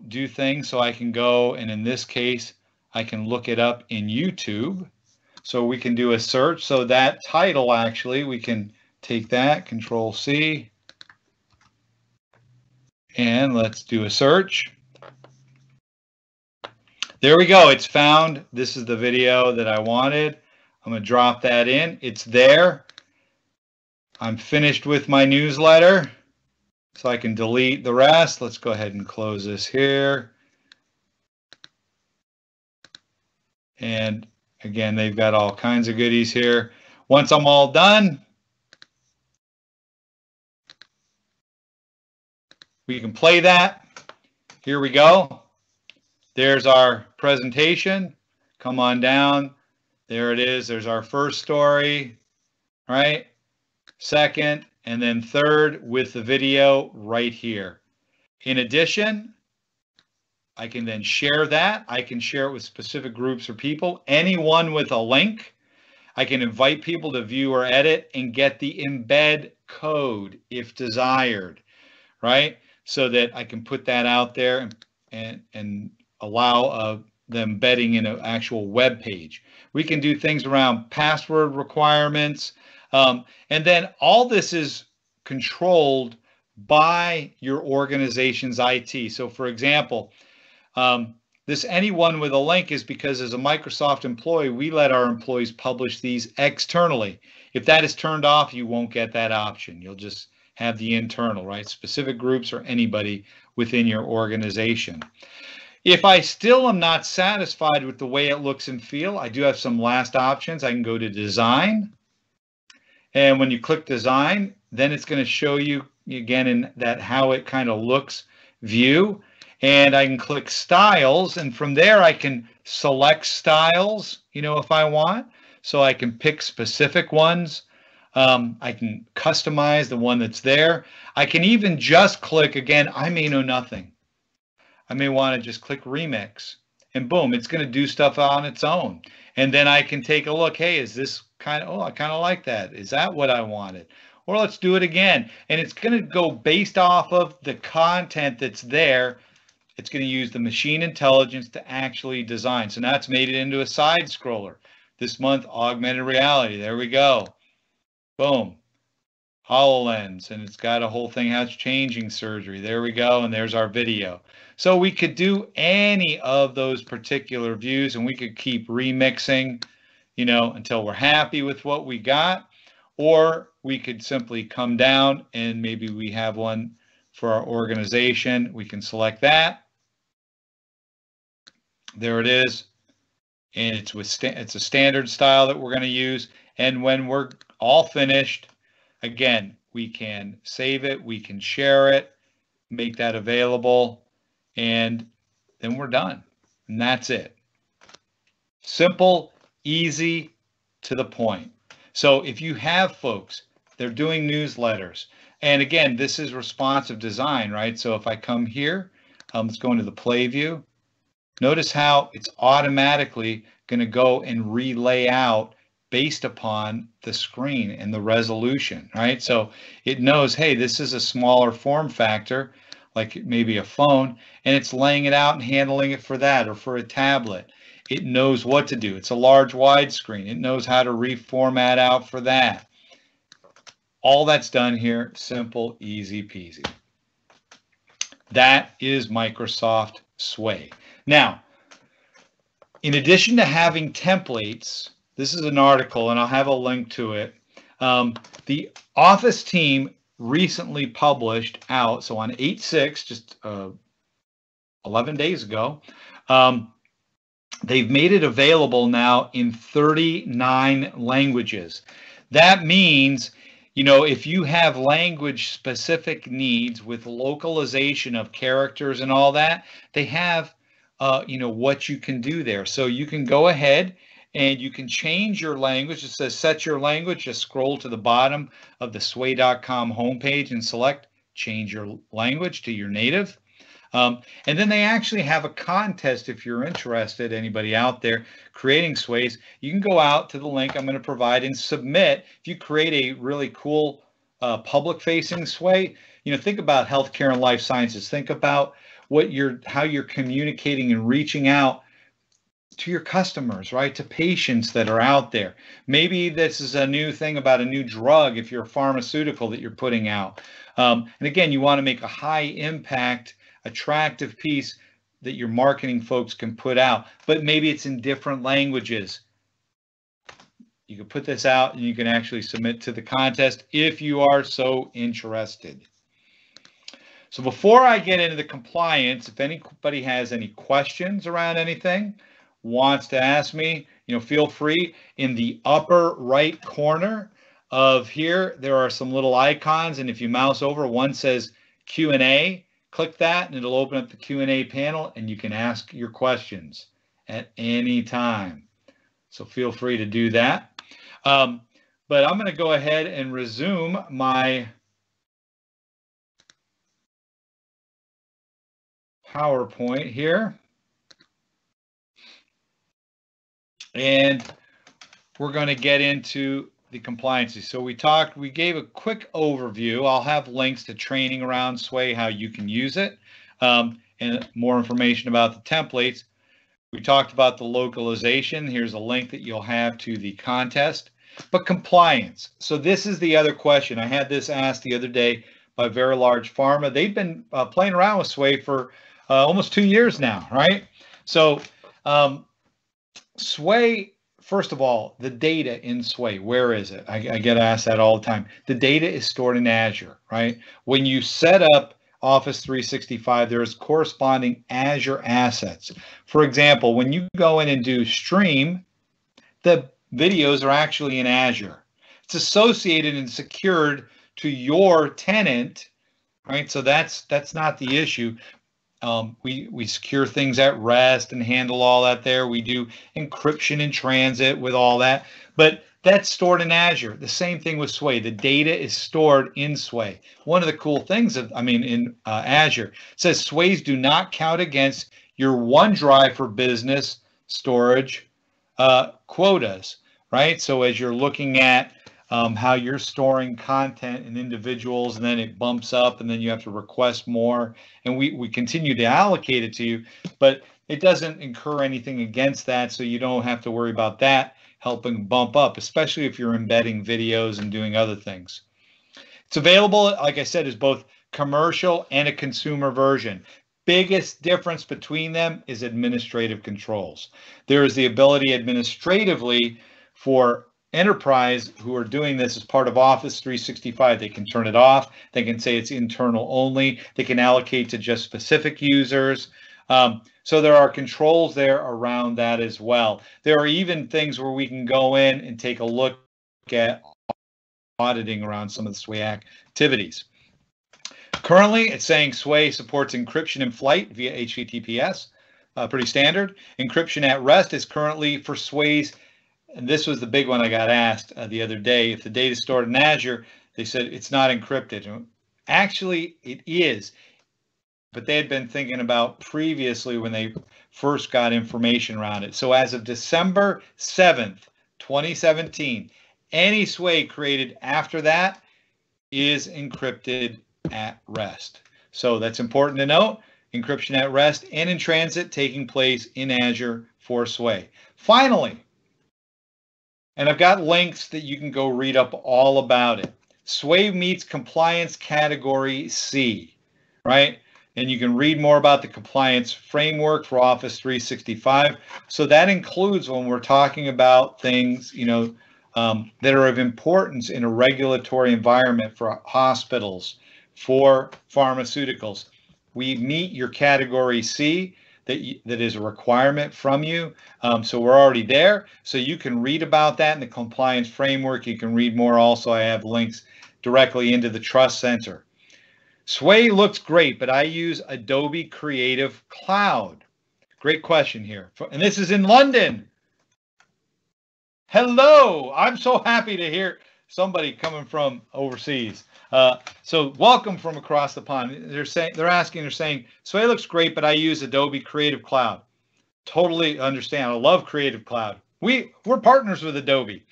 [SPEAKER 1] do things. So I can go, and in this case, I can look it up in YouTube. So we can do a search. So that title, actually, we can take that, Control C, and let's do a search. There we go. It's found. This is the video that I wanted. I'm going to drop that in. It's there. I'm finished with my newsletter. So I can delete the rest. Let's go ahead and close this here. And again, they've got all kinds of goodies here. Once I'm all done, we can play that. Here we go. There's our presentation. Come on down. There it is. There's our first story, right? Second, and then third with the video right here. In addition, I can then share that. I can share it with specific groups or people. Anyone with a link, I can invite people to view or edit and get the embed code if desired, right? So that I can put that out there and allow the embedding in an actual web page. We can do things around password requirements. And then all this is controlled by your organization's IT. So for example, this anyone with a link is because as a Microsoft employee, we let our employees publish these externally. If that is turned off, you won't get that option. You'll just have the internal, right? Specific groups or anybody within your organization. If I still am not satisfied with the way it looks and feel, I do have some last options. I can go to design. And when you click design, then it's going to show you again in that how it kind of looks view. And I can click styles, and from there I can select styles, if I want. So I can pick specific ones. I can customize the one that's there. I can even just click, again, I may know nothing. I may want to just click remix, and boom, it's going to do stuff on its own. And then I can take a look. Hey, is this kind of, oh, I kind of like that. Is that what I wanted? Or let's do it again. And it's going to go based off of the content that's there. It's going to use the machine intelligence to actually design. So now it's made it into a side scroller. This month, augmented reality. There we go. Boom. HoloLens, and it's got a whole thing how it's changing surgery. There we go, and there's our video. So we could do any of those particular views, and we could keep remixing, until we're happy with what we got, or we could simply come down and maybe we have one for our organization. We can select that. There it is, and it's a standard style that we're going to use. And when we're all finished, again, we can save it, we can share it, make that available, and then we're done. And that's it. Simple, easy, to the point. So if you have folks, they're doing newsletters, and again, this is responsive design, right? So if I come here, let's go into the play view. Notice how it's automatically going to go and relay out based upon the screen and the resolution, right? So it knows, hey, this is a smaller form factor, like maybe a phone, and it's laying it out and handling it for that, or for a tablet. It knows what to do. It's a large widescreen. It knows how to reformat out for that. All that's done here, simple, easy peasy. That is Microsoft Sway. Now, in addition to having templates, this is an article, and I'll have a link to it. The Office team recently published out, so on 8/6, just 11 days ago, they've made it available now in 39 languages. That means, if you have language-specific needs with localization of characters and all that, they have, what you can do there. So you can go ahead and you can change your language. It says set your language. Just scroll to the bottom of the sway.com homepage and select change your language to your native. And then they actually have a contest if you're interested, anybody out there creating sways. You can go out to the link I'm going to provide and submit. If you create a really cool public-facing sway, think about healthcare and life sciences. Think about how you're communicating and reaching out to your customers, right? To patients that are out there. Maybe this is a new thing about a new drug if you're a pharmaceutical that you're putting out. And again, you want to make a high impact, attractive piece that your marketing folks can put out, but maybe it's in different languages. You can put this out and you can actually submit to the contest if you are so interested. So before I get into the compliance, if anybody has any questions around anything, wants to ask me, feel free. In the upper right corner of here, there are some little icons, and if you mouse over, one says Q&A. Click that, and it'll open up the Q&A panel, and you can ask your questions at any time. So feel free to do that. But I'm going to go ahead and resume my PowerPoint here. And we're going to get into the compliances. So we gave a quick overview. I'll have links to training around Sway, how you can use it, and more information about the templates. We talked about the localization. Here's a link that you'll have to the contest. But compliance. So this is the other question. I had this asked the other day by Very Large Pharma. They've been playing around with Sway for almost 2 years now, right? So Sway first of all, the data in Sway, where is it? I get asked that all the time. The data is stored in Azure, right? When you set up Office 365, there's corresponding Azure assets. For example, when you go in and do stream, the videos are actually in Azure. It's associated and secured to your tenant, right? So that's not the issue. We secure things at rest and handle all that there. We do encryption in transit with all that, but that's stored in Azure. The same thing with Sway. The data is stored in Sway. One of the cool things in Azure, it says Sways do not count against your OneDrive for Business storage quotas, right? So as you're looking at how you're storing content and individuals, and then it bumps up, and then you have to request more, and we continue to allocate it to you, but it doesn't incur anything against that, so you don't have to worry about that helping bump up, especially if you're embedding videos and doing other things. It's available, like I said, as both commercial and a consumer version. Biggest difference between them is administrative controls. There is the ability administratively for enterprise who are doing this as part of Office 365. They can turn it off. They can say it's internal only. They can allocate to just specific users. So there are controls there around that as well. There are even things where we can go in and take a look at auditing around some of the Sway activities. Currently, it's saying Sway supports encryption in flight via HTTPS, pretty standard. Encryption at rest is currently for Sway's, and this was the big one I got asked the other day. If the data is stored in Azure, they said it's not encrypted. Actually, it is, but they had been thinking about previously when they first got information around it. So as of December 7th, 2017, any Sway created after that is encrypted at rest. So that's important to note. Encryption at rest and in transit taking place in Azure for Sway. Finally, and I've got links that you can go read up all about it. Sway meets compliance category C, right? And you can read more about the compliance framework for Office 365. So that includes when we're talking about things, that are of importance in a regulatory environment for hospitals, for pharmaceuticals. We meet your category C. That is a requirement from you. So we're already there. So you can read about that in the compliance framework. You can read more. Also, I have links directly into the Trust Center. Sway looks great, but I use Adobe Creative Cloud. Great question here. And this is in London. Hello. I'm so happy to hear somebody coming from overseas. So welcome from across the pond. They're saying, Sway looks great, but I use Adobe Creative Cloud. Totally understand. I love Creative Cloud. We're partners with Adobe.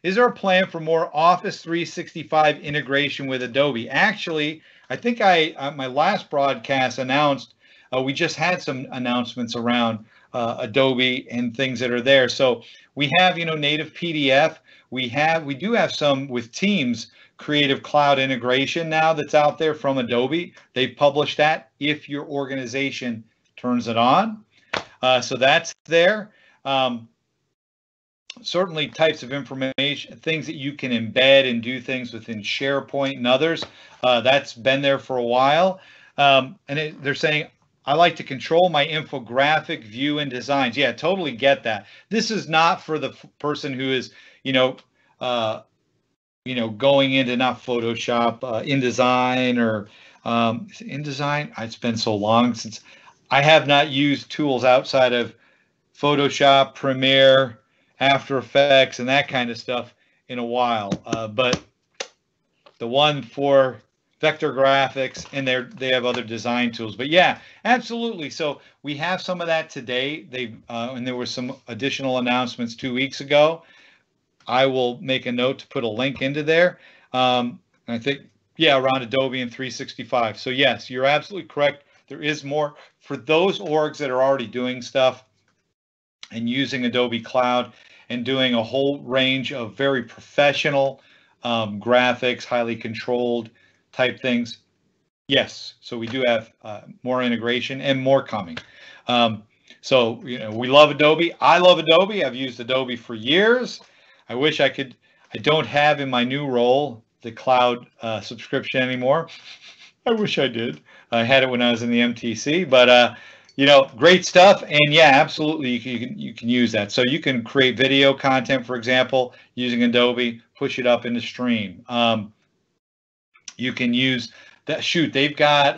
[SPEAKER 1] Is there a plan for more Office 365 integration with Adobe? Actually, I think my last broadcast announced, we just had some announcements around Adobe and things that are there. So we have, native PDF. We do have some with Teams Creative Cloud integration now that's out there from Adobe. They published that if your organization turns it on. So that's there. Certainly types of information, things that you can embed and do things within SharePoint and others. That's been there for a while. They're saying, I like to control my infographic view and designs. Yeah, totally get that. This is not for the person who is, going into not Photoshop, InDesign or InDesign. It's been so long since I have not used tools outside of Photoshop, Premiere, After Effects, and that kind of stuff in a while. But the one for vector graphics, and they have other design tools. But yeah, absolutely. So we have some of that today. And there were some additional announcements 2 weeks ago. I will make a note to put a link into there. I think, around Adobe and 365. So yes, you're absolutely correct. There is more for those orgs that are already doing stuff and using Adobe Cloud and doing a whole range of very professional graphics, highly controlled type things. Yes, so we do have more integration and more coming. So, we love Adobe. I love Adobe. I've used Adobe for years. I wish I could. I don't have in my new role the cloud subscription anymore. I wish I did. I had it when I was in the MTC, but great stuff. And yeah, absolutely, you can use that. So you can create video content, for example, using Adobe, push it up into Stream. You can use that. Shoot, they've got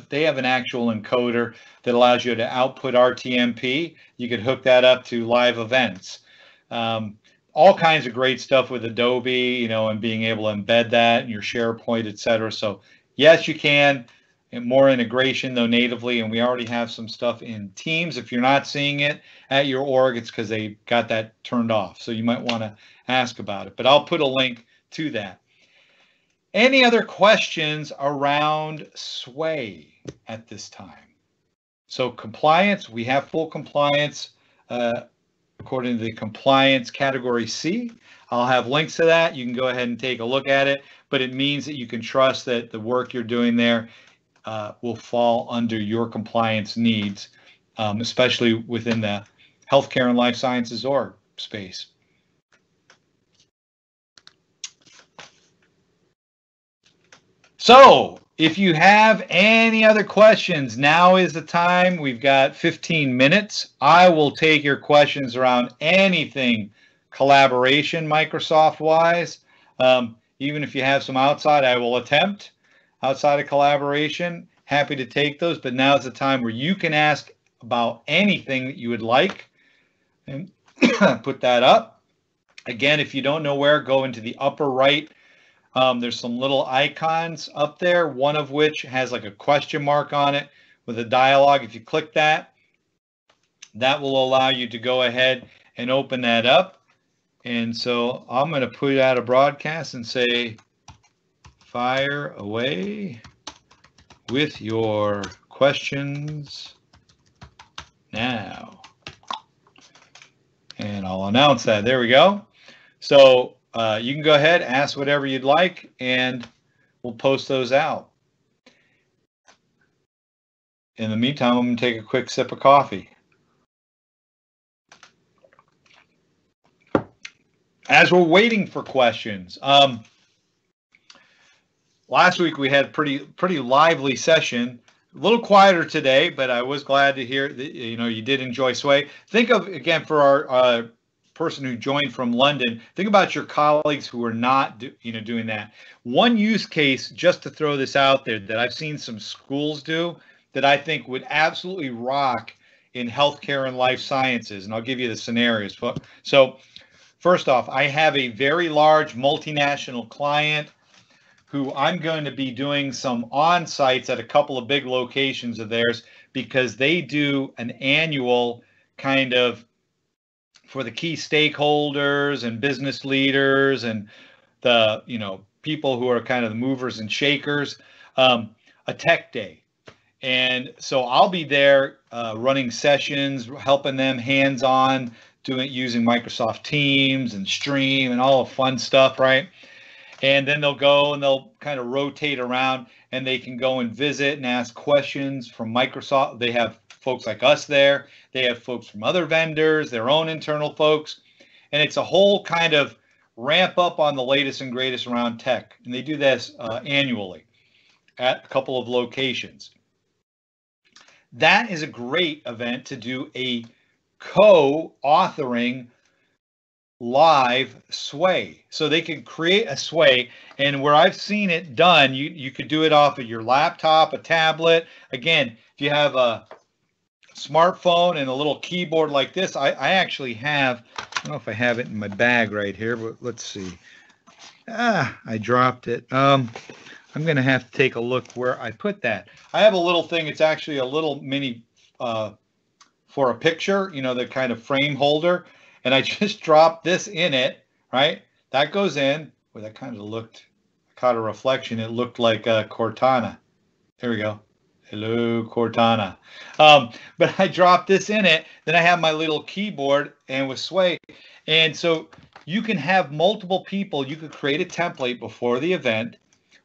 [SPEAKER 1] they have an actual encoder that allows you to output RTMP. You could hook that up to live events. All kinds of great stuff with Adobe, and being able to embed that in your SharePoint, etc. So yes, you can. And more integration though natively, and we already have some stuff in Teams. If you're not seeing it at your org, it's because they got that turned off. So you might want to ask about it. But I'll put a link to that. Any other questions around Sway at this time? So compliance, we have full compliance according to the compliance category C. I'll have links to that. You can go ahead and take a look at it, but it means that you can trust that the work you're doing there will fall under your compliance needs, especially within the healthcare and life sciences org space. So if you have any other questions, now is the time. We've got 15 minutes. I will take your questions around anything collaboration Microsoft-wise. Even if you have some outside, I will attempt outside of collaboration. Happy to take those, but now's the time where you can ask about anything that you would like and put that up. Again, if you don't know where, go into the upper right. There's some little icons up there, one of which has like a question mark on it with a dialogue. If you click that, that will allow you to go ahead and open that up. And so I'm going to put out a broadcast and say, fire away with your questions now. And I'll announce that. There we go. So you can go ahead, ask whatever you'd like, and we'll post those out. In the meantime, I'm going to take a quick sip of coffee. As we're waiting for questions, last week we had a pretty lively session. A little quieter today, but I was glad to hear that you did enjoy Sway. Think of, again, for our person who joined from London, think about your colleagues who are not doing that. One use case, just to throw this out there, that I've seen some schools do that I think would absolutely rock in healthcare and life sciences, and I'll give you the scenarios. So first off, I have a very large multinational client who I'm going to be doing some on-sites at a couple of big locations of theirs, because they do an annual kind of, for the key stakeholders and business leaders and the people who are kind of the movers and shakers, a tech day. And so I'll be there running sessions, helping them hands-on, using Microsoft Teams and Stream and all the fun stuff, right? And then they'll go and they'll kind of rotate around, and they can go and visit and ask questions from Microsoft. They have folks like us there. They have folks from other vendors, their own internal folks. And it's a whole kind of ramp up on the latest and greatest around tech. And they do this annually at a couple of locations. That is a great event to do a co-authoring live Sway. So they can create a Sway, and where I've seen it done, you could do it off of your laptop, a tablet. Again, if you have a smartphone and a little keyboard like this, I actually have, I don't know if I have it in my bag right here, but let's see. I dropped it. I'm going to have to take a look where I put that. I have a little thing. It's actually a little mini for a picture, the kind of frame holder. And I just dropped this in it, right? That goes in. Well, that kind of looked, I caught a reflection. It looked like Cortana. There we go. Hello, Cortana. But I dropped this in it. Then I have my little keyboard and with Sway. And so you can have multiple people. You could create a template before the event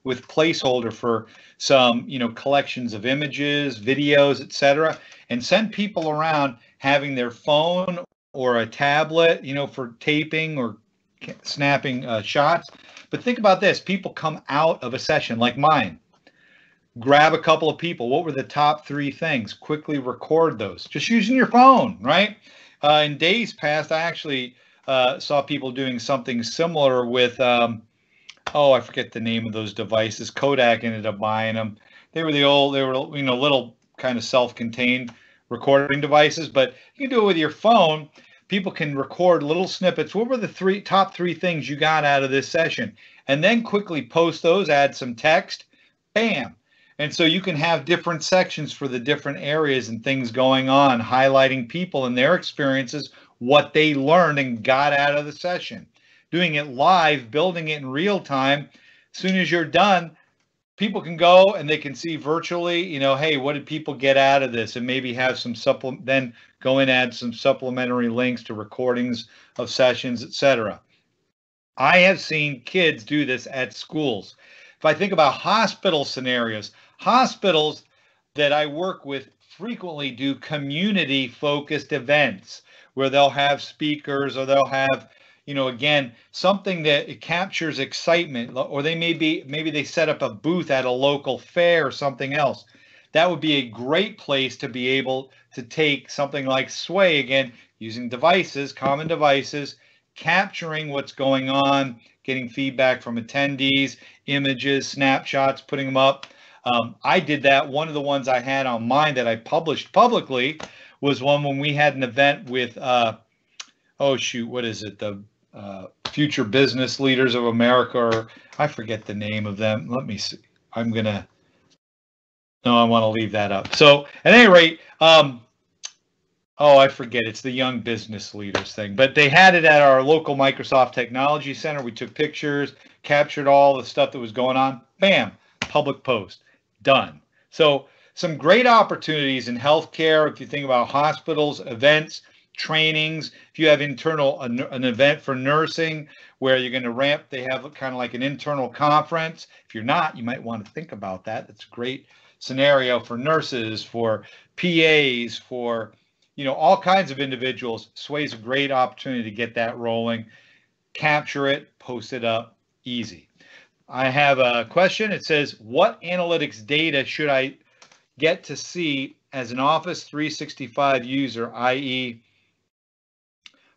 [SPEAKER 1] with placeholder for some, collections of images, videos, etc., and send people around having their phone or a tablet, for taping or snapping shots. But think about this. People come out of a session like mine, grab a couple of people. What were the top 3 things? Quickly record those, just using your phone, right? In days past, I actually saw people doing something similar with, I forget the name of those devices. Kodak ended up buying them. They were little kind of self-contained recording devices, but you can do it with your phone. People can record little snippets. What were the top three things you got out of this session? And then quickly post those, add some text, bam. And so you can have different sections for the different areas and things going on, highlighting people and their experiences, what they learned and got out of the session. Doing it live, building it in real time. As soon as you're done, people can go and they can see virtually, hey, what did people get out of this? And maybe have some then go and add some supplementary links to recordings of sessions, etc. I have seen kids do this at schools. If I think about hospital scenarios, hospitals that I work with frequently do community-focused events where they'll have speakers or they'll have, again, something that it captures excitement, or maybe they set up a booth at a local fair or something else. That would be a great place to be able to take something like Sway, again, using devices, common devices, capturing what's going on, getting feedback from attendees, images, snapshots, putting them up. I did that. One of the ones I had on mine that I published publicly was one when we had an event with, what is it? The Future Business Leaders of America, or I forget the name of them. Let me see. I want to leave that up. So at any rate, I forget. It's the Young Business Leaders thing. But they had it at our local Microsoft Technology Center. We took pictures, captured all the stuff that was going on. Bam, public post, done. So some great opportunities in healthcare. If you think about hospitals, events, trainings, if you have an event for nursing where you're going to ramp, they have kind of like an internal conference. If you're not, you might want to think about that. That's a great scenario for nurses, for PAs, for all kinds of individuals. Sway's a great opportunity to get that rolling, capture it, post it up, easy. I have a question. It says, what analytics data should I get to see as an Office 365 user, i.e.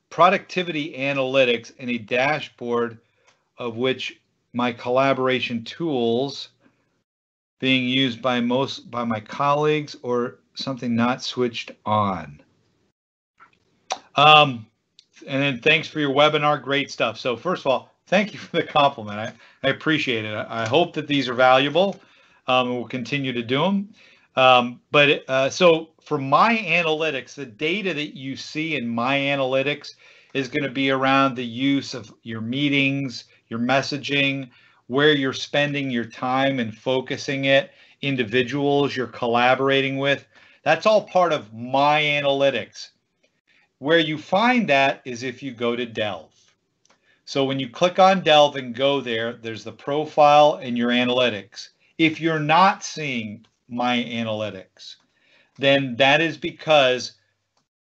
[SPEAKER 1] productivity analytics in a dashboard of which my collaboration tools being used by my colleagues or something not switched on? And then thanks for your webinar. Great stuff. So first of all, thank you for the compliment. I appreciate it. I hope that these are valuable, and we'll continue to do them. So for my analytics, the data that you see in my analytics is going to be around the use of your meetings, your messaging, where you're spending your time and focusing it, individuals you're collaborating with. That's all part of my analytics. Where you find that is if you go to Delve. So when you click on Delve and go there, there's the profile and your analytics. If you're not seeing my analytics, then that is because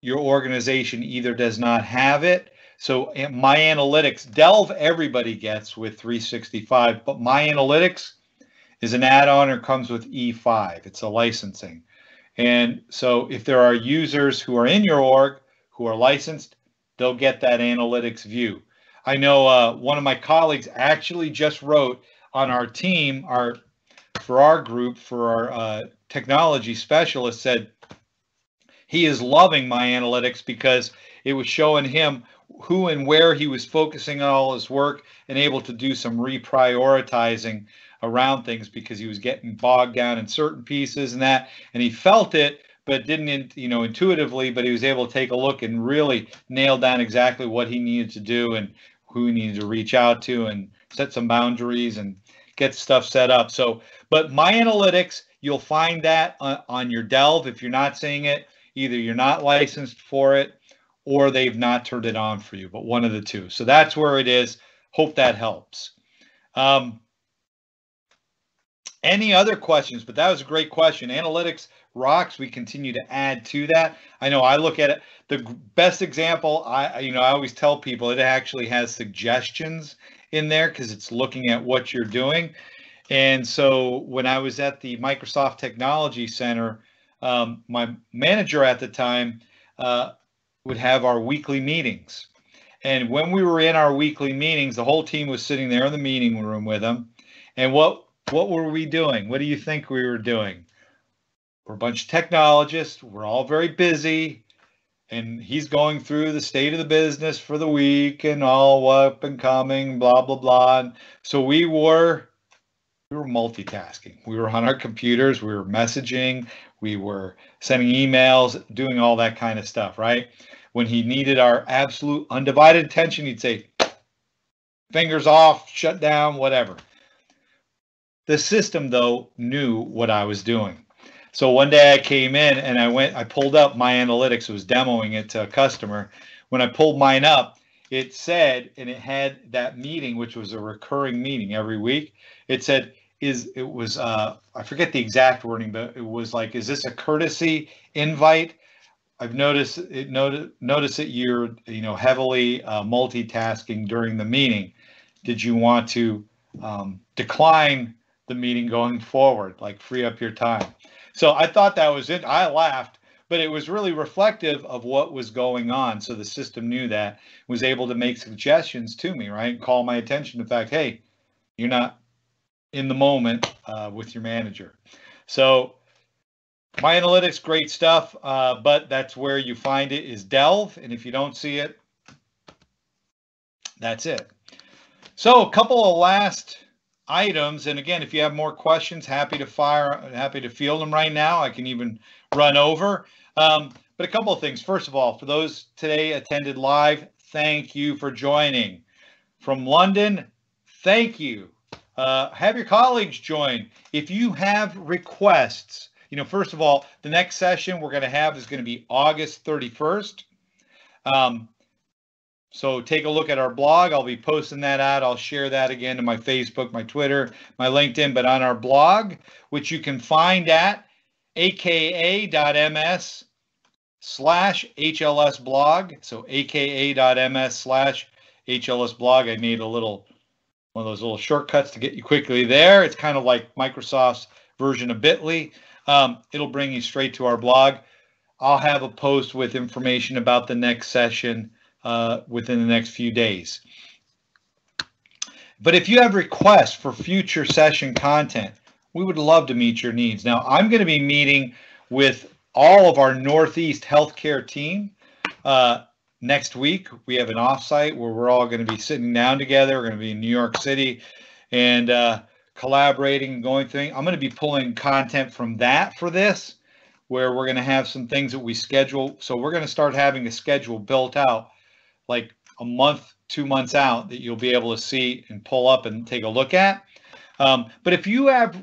[SPEAKER 1] your organization either does not have it. So my analytics, Delve everybody gets with 365, but my analytics is an add-on or comes with E5. It's a licensing. And so if there are users who are in your org who are licensed, they'll get that analytics view. I know one of my colleagues actually just wrote on our team, for our group, for our technology specialist, said he is loving my analytics because it was showing him who and where he was focusing on all his work and able to do some reprioritizing around things because he was getting bogged down in certain pieces and that, and he felt it, but didn't, intuitively, but he was able to take a look and really nail down exactly what he needed to do and who he needed to reach out to and set some boundaries and get stuff set up. So, but my analytics, you'll find that on your Delve. If you're not seeing it, either you're not licensed for it or they've not turned it on for you, but one of the two. So that's where it is. Hope that helps. Any other questions? But that was a great question. Analytics rocks. We continue to add to that. I know I look at it. The best example, I always tell people it actually has suggestions in there because it's looking at what you're doing. And so when I was at the Microsoft Technology Center, my manager at the time would have our weekly meetings. And when we were in our weekly meetings, the whole team was sitting there in the meeting room with him. And what were we doing? What do you think we were doing? We're a bunch of technologists. We're all very busy. And he's going through the state of the business for the week and all up and coming, blah, blah, blah. And so we were multitasking. We were on our computers. We were messaging. We were sending emails, doing all that kind of stuff, right? When he needed our absolute undivided attention, he'd say, fingers off, shut down, whatever. The system, though, knew what I was doing. So one day I came in and I pulled up my analytics, was demoing it to a customer. When I pulled mine up, it said, and it had that meeting, which was a recurring meeting every week. It said, I forget the exact wording, but it was like, is this a courtesy invite? I've noticed that you're, heavily multitasking during the meeting. Did you want to decline the meeting going forward, like free up your time? So I thought that was it. I laughed, but it was really reflective of what was going on. So the system knew that, was able to make suggestions to me, right? Call my attention to the fact, hey, you're not in the moment with your manager. So my analytics, great stuff, but that's where you find it is Delve. And if you don't see it, that's it. So a couple of last items. And again, if you have more questions, happy to field them right now. I can even run over. But a couple of things. First of all, for those today attended live, thank you for joining. From London, thank you. Have your colleagues join. If you have requests, first of all, the next session we're going to have is going to be August 31st. So take a look at our blog. I'll be posting that out. I'll share that again to my Facebook, my Twitter, my LinkedIn, but on our blog, which you can find at aka.ms/HLS blog. So aka.ms/HLS blog. I made one of those little shortcuts to get you quickly there. It's kind of like Microsoft's version of Bitly. It'll bring you straight to our blog. I'll have a post with information about the next session within the next few days. But if you have requests for future session content, we would love to meet your needs. Now, I'm going to be meeting with all of our Northeast healthcare team next week. We have an offsite where we're all going to be sitting down together. We're going to be in New York City and collaborating and going through. I'm going to be pulling content from that for this, where we're going to have some things that we schedule. So we're going to start having a schedule built out like a month, 2 months out that you'll be able to see and pull up and take a look at. But if you have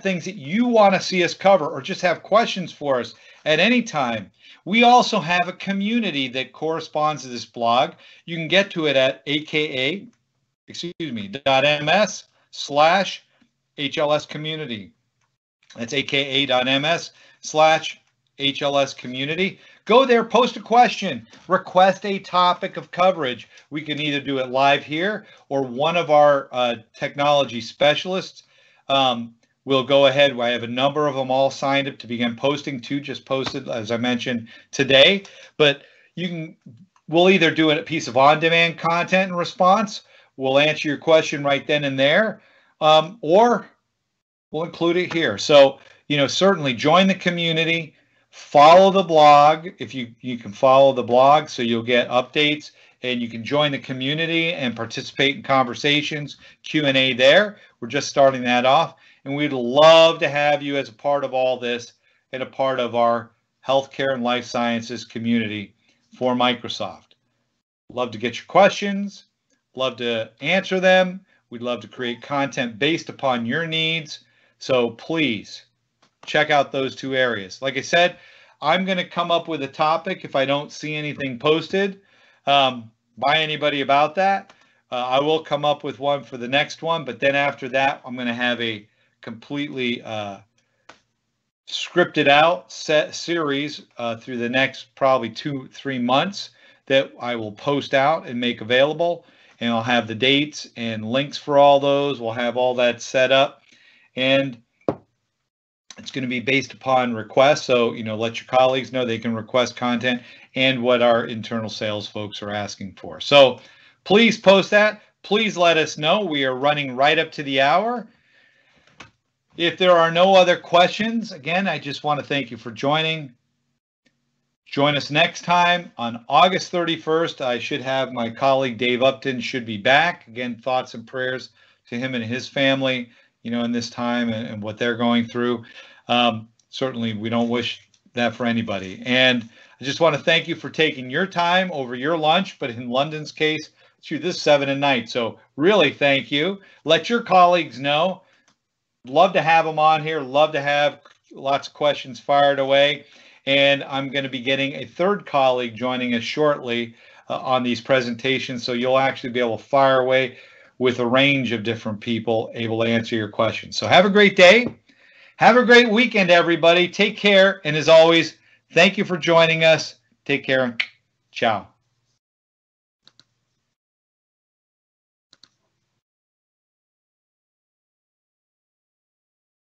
[SPEAKER 1] things that you want to see us cover or just have questions for us at any time, we also have a community that corresponds to this blog. You can get to it at .ms/HLS community. That's aka.ms/HLS community. Go there, post a question, request a topic of coverage. We can either do it live here or one of our technology specialists will go ahead. I have a number of them all signed up to begin posting. 2 just posted, as I mentioned, today. But we'll either do a piece of on-demand content and response. We'll answer your question right then and there, or we'll include it here. So, certainly join the community. Follow the blog. If you can follow the blog so you'll get updates, and you can join the community and participate in conversations, Q&A there. We're just starting that off, and we'd love to have you as a part of all this and a part of our healthcare and life sciences community for Microsoft. Love to get your questions, love to answer them. We'd love to create content based upon your needs. So please check out those 2 areas. Like I said, I'm going to come up with a topic if I don't see anything posted by anybody about that. I will come up with one for the next one, but then after that, I'm going to have a completely scripted out set series through the next probably 2-3 months that I will post out and make available. And I'll have the dates and links for all those. We'll have all that set up. And it's going to be based upon requests. So, let your colleagues know they can request content and what our internal sales folks are asking for. So please post that. Please let us know. We are running right up to the hour. If there are no other questions, again, I just want to thank you for joining. Join us next time on August 31st. I should have my colleague Dave Upton should be back. Again, thoughts and prayers to him and his family, in this time and what they're going through. Certainly, we don't wish that for anybody. And I just want to thank you for taking your time over your lunch, but in London's case, this 7 at night. So really, thank you. Let your colleagues know. Love to have them on here. Love to have lots of questions fired away. And I'm going to be getting a third colleague joining us shortly on these presentations. So you'll actually be able to fire away with a range of different people able to answer your questions. So have a great day. Have a great weekend, everybody. Take care. And as always, thank you for joining us. Take care. Ciao.